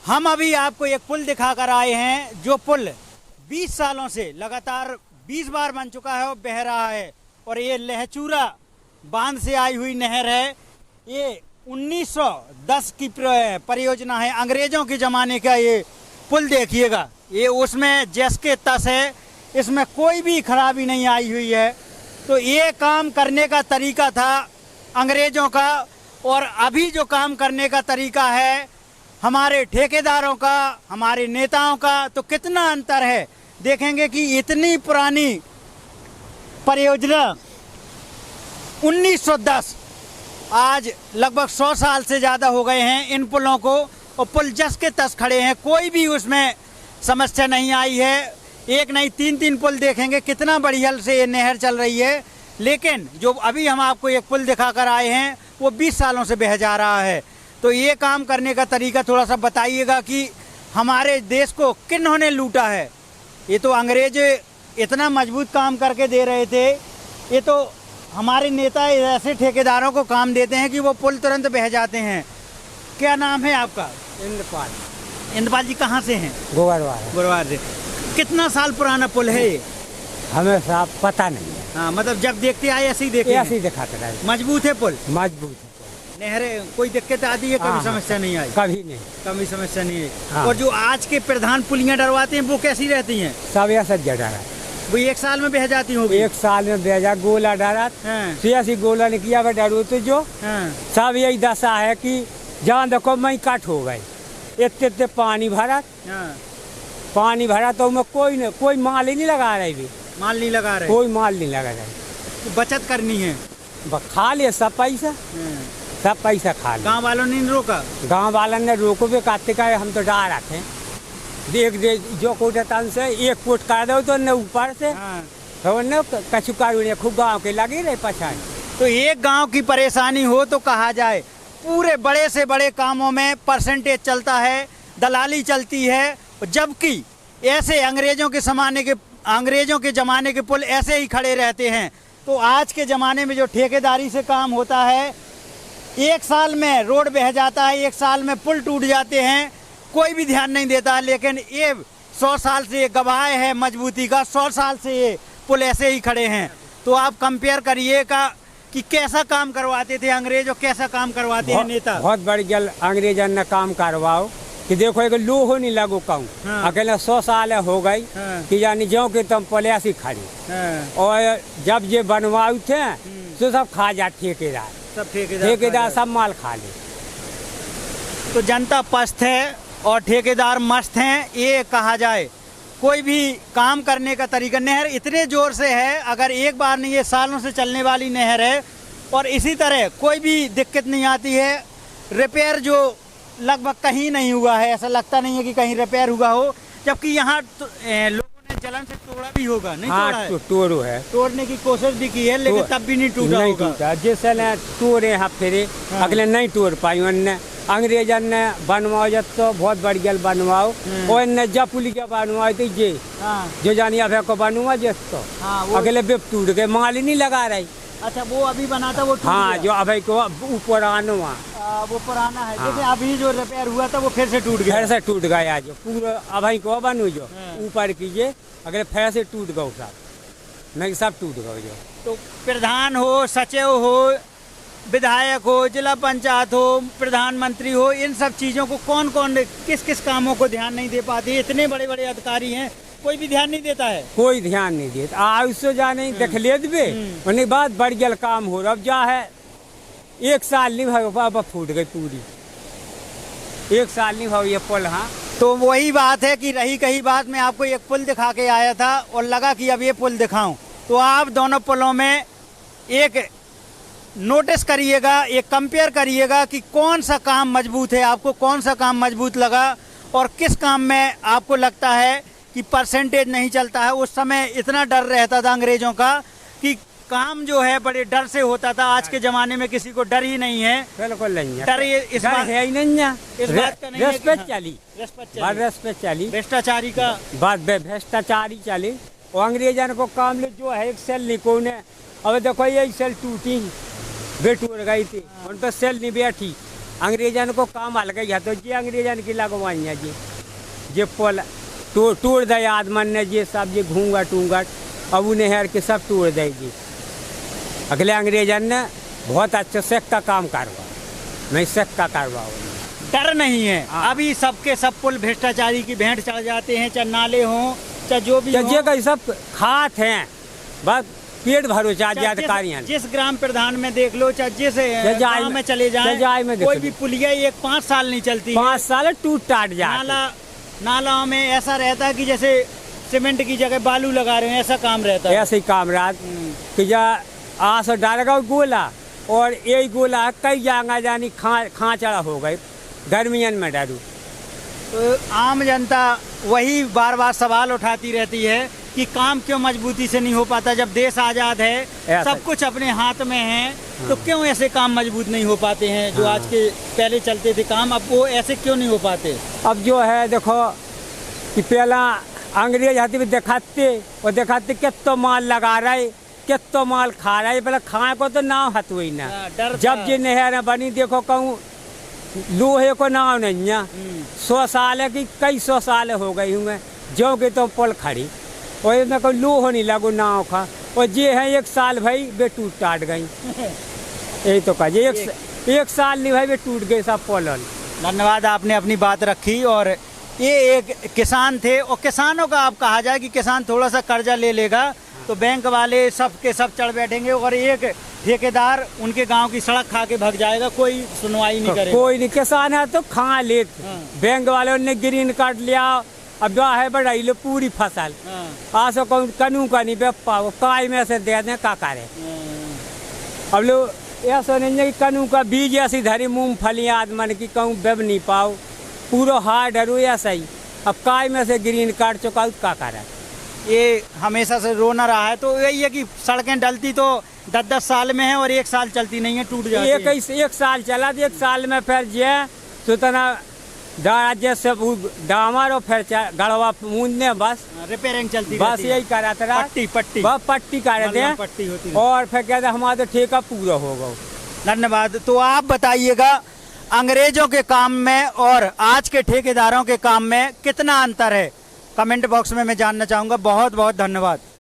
हम अभी आपको एक पुल दिखाकर आए हैं, जो पुल 20 सालों से लगातार 20 बार बन चुका है और बह रहा है। और ये लहचूरा बांध से आई हुई नहर है। ये 1910 की परियोजना है, अंग्रेजों के ज़माने का ये पुल देखिएगा। ये उसमें जस के तस है, इसमें कोई भी खराबी नहीं आई हुई है। तो ये काम करने का तरीका था अंग्रेजों का, और अभी जो काम करने का तरीका है हमारे ठेकेदारों का, हमारे नेताओं का, तो कितना अंतर है। देखेंगे कि इतनी पुरानी परियोजना 1910, आज लगभग 100 साल से ज़्यादा हो गए हैं इन पुलों को, और पुल जस के तस खड़े हैं, कोई भी उसमें समस्या नहीं आई है। एक नहीं 3-3 पुल देखेंगे, कितना बढ़िया से ये नहर चल रही है। लेकिन जो अभी हम आपको एक पुल दिखाकर आए हैं वो 20 सालों से बह जा रहा है। तो ये काम करने का तरीका थोड़ा सा बताइएगा कि हमारे देश को किन्होंने लूटा है। ये तो अंग्रेज इतना मजबूत काम करके दे रहे थे, ये तो हमारे नेता ऐसे ठेकेदारों को काम देते हैं कि वो पुल तुरंत बह जाते हैं। क्या नाम है आपका? इंद्रपाल। इंद्रपाल जी कहाँ से हैं? गोवार से। कितना साल पुराना पुल है ये? हमें साहब पता नहीं है। हाँ, मतलब जब देखते आए ऐसे ही देखे? ऐसे ही दिखाते रहे। मजबूत है पुल? मजबूत है। नहरें कोई दिक्कत आती है? कभी समस्या नहीं आई? कभी नहीं, कभी समस्या नहीं है। हाँ। और जो आज के प्रधान पुलियां डरवाते हैं वो कैसी रहती हैं? सब ऐसा जड़ा है। वो 1 साल में बह जाती होगी? 1 साल में बेजा गोला डरा, सियासी गोला ने किया डरू तो जो सब यही दशा है कि जहाँ देखो मई कट हो गए। इतने पानी भरा, पानी भरा तो मैं कोई माल ही नहीं लगा रहे भी। माल नहीं लगा रहे? कोई माल नहीं लगा रहे। बचत करनी है, खा लिया सब पैसा, सब पैसा खा लिया। गाँव वालों ने रोका? गाँव वालों ने रोको भी काटते का, हम तो डर रखे देख जो कोटन से 1 फुट कर दो तो न ऊपर से तो न कछु कारू खूब गाँव के लगे रहे पछाड़। तो एक गांव की परेशानी हो तो कहा जाए पूरे बड़े से बड़े कामों में परसेंटेज चलता है, दलाली चलती है। जबकि ऐसे अंग्रेजों के ज़माने के पुल ऐसे ही खड़े रहते हैं। तो आज के ज़माने में जो ठेकेदारी से काम होता है, 1 साल में रोड बह जाता है, 1 साल में पुल टूट जाते हैं, कोई भी ध्यान नहीं देता। लेकिन ये 100 साल से ये गवाह है मजबूती का, 100 साल से ये पुल ऐसे ही खड़े हैं। तो आप कंपेयर करिएगा कि कैसा काम करवाते थे अंग्रेज और कैसा काम करवाते हैं नेता। बहुत बढ़िया अंग्रेजन ने काम करवाओ कि देखो एक लोहो नहीं लगो कहूँ। अकेला 100 साल हो गई कि यानी जो कि तुम पुल ऐसी खड़ी। और जब ये बनवाऊ थे तो सब खा जा ठेकेदार, ठेकेदार सब माल खा ले। तो जनता पस्त है और ठेकेदार मस्त हैं, ये कहा जाए। कोई भी काम करने का तरीका, नहर इतने जोर से है, अगर एक बार नहीं, ये सालों से चलने वाली नहर है और इसी तरह कोई भी दिक्कत नहीं आती है। रिपेयर जो लगभग कहीं नहीं हुआ है, ऐसा लगता नहीं है कि कहीं रिपेयर हुआ हो। जबकि यहाँ लोगों ने जलन से तोड़ा भी होगा, नहीं तोड़ा है? तोड़ो है, तोड़ने की कोशिश भी की है, लेकिन तब भी नहीं टूटा होगा। जैसे तोड़े यहाँ फिर अगले नहीं तोड़ पाई। अंग्रेजन ने बनवाओ जब तो बहुत बढ़िया बनवाओ, और ने जब पुलिस के बनवाओ तो ये जो जानी अब को बनवा जिस तो अगले बेब टूट गए, माल ही नहीं लगा रही। अच्छा, वो अभी बना था वो? हाँ, जो अभी को पुराना वो पुराना है। जैसे अभी जो रिपेयर हुआ था वो फिर से टूट गया? फिर से टूट गया। जो पूरा अभी को बनू जो ऊपर कीजिए, अगले फिर से टूट गए सब, नहीं सब टूट गए। जो तो प्रधान हो, सचिव हो, विधायक हो, जिला पंचायत हो, प्रधानमंत्री हो, इन सब चीज़ों को कौन कौन किस किस कामों को ध्यान नहीं दे पाते? इतने बड़े बड़े अधिकारी हैं, कोई भी ध्यान नहीं देता है? कोई ध्यान नहीं देता। उससे जाने देख ले दे उन्हें बात बढ़िया काम हो रहा। अब जा है 1 साल नहीं भाई बाबा फूट गई पूरी, 1 साल नहीं भाई ये पुल। हाँ, तो वही बात है कि रही कही बात, मैं आपको एक पुल दिखा के आया था और लगा कि अब ये पुल दिखाऊं। तो आप दोनों पुलों में एक नोटिस करिएगा, एक कंपेयर करिएगा कि कौन सा काम मजबूत है, आपको कौन सा काम मजबूत लगा और किस काम में आपको लगता है कि परसेंटेज नहीं चलता है। उस समय इतना डर रहता था अंग्रेजों का कि काम जो है बड़े डर से होता था। आज के ज़माने में किसी को डर ही नहीं है। बिल्कुल नहीं है, डर इस बात है ही नहीं है। इस बात का नहीं है। रेस्पेक्ट चली, भ्रष्टाचारी का बात, भ्रष्टाचारी चली। और अंग्रेजन को काम ले जो है एक सेल नहीं को ने। अब देखो ये सेल टूटी, बेट उड़ गई थी, उन तो सेल नहीं बैठी। अंग्रेजन को काम अलग ही है, तो ये अंग्रेजन की लगवाई है जी। ये पुल तोड़ दे आदमन ने, ये सब ये घूंघट टूंगट अब नहर के सब तोड़ दे जी। अगले अंग्रेजन ने बहुत अच्छे से का काम करवा, नहीं सेक का करवाओ, डर नहीं है। हाँ। अभी सबके सब पुल भ्रष्टाचारी की भेंट चढ़ जाते हैं, चाहे नाले हों चाहे जो भी ये हो। का सब खात हैं, बस पेट भरो चाहे अधिकारियां। जिस ग्राम प्रधान में देख लो, चाहे जिस जाए गांव में चले जाएं, में कोई भी पुलिया एक 5 साल नहीं चलती। 5 साल टूट टाट जाए। नाला में ऐसा रहता है कि जैसे सीमेंट की जगह बालू लगा रहे हैं, ऐसा काम रहता है। ऐसे ही काम रहा कि जा आस डालेगा गोला, और एक गोला कई जगह जानी खाचड़ा हो गई गर्मियन में डरू। तो आम जनता वही बार बार सवाल उठाती रहती है कि काम क्यों मजबूती से नहीं हो पाता, जब देश आजाद है, सब कुछ अपने हाथ में है, तो क्यों ऐसे काम मजबूत नहीं हो पाते हैं जो आज के पहले चलते थे काम, अब वो ऐसे क्यों नहीं हो पाते? अब जो है देखो कि पहला अंग्रेज हाथी में दिखाते कितना माल लगा रहे, कितना माल खा रहा है, पहले खाए को तो नाव हत हुई ना। जब ये नहर बनी देखो कहूँ लोहे को नाव नहीं है, 100 साल है कि कई 100 साल हो गई हूँ जो कि तो पुल खड़ी, और इसमें कोई लोह नहीं लगो नाव का, और ये है 1 साल भाई वे टूट टाट गई। यही तो कहा, एक साल नहीं भाई वे टूट गए सब पुल। धन्यवाद, आपने अपनी बात रखी। और ये एक किसान थे, और किसानों का आप कहा जाए कि किसान थोड़ा सा कर्जा ले लेगा तो बैंक वाले सब के सब चढ़ बैठेंगे, और एक ठेकेदार उनके गांव की सड़क खा के भग जाएगा, कोई सुनवाई नहीं करेगा। कोई नहीं, किसान है तो खा ले। बैंक वालों ने ग्रीन कार्ड लिया, अब जो है बढ़ाई लो पूरी फसल, आसो कनू का नहीं बेप पाओ, काय में से दे दें का करे। अब लोग ऐसा नहीं है कि कनू का बीज ऐसी धरी मूंगफली आदमन की कहूँ बेब नहीं पाओ, पूरा हार डरू ऐसा ही, अब काय में से ग्रीन कार्ड चुकाऊ का करे। ये हमेशा से रोना रहा है, तो यही है कि सड़कें डलती तो 10-10 साल में है, और 1 साल चलती नहीं है, टूट जाती है। 1 साल चला, 1 साल में फिर जे सुतना जैसे डामर और फिर गड़वा मूंदने, बस रिपेयरिंग चलती बस यही करा था, पट्टी बस पट्टी कर दे, पट्टी होती और फिर कहते हमारा तो ठेका पूरा होगा। धन्यवाद। तो आप बताइएगा अंग्रेजों के काम में और आज के ठेकेदारों के काम में कितना अंतर है, कमेंट बॉक्स में मैं जानना चाहूँगा। बहुत बहुत धन्यवाद।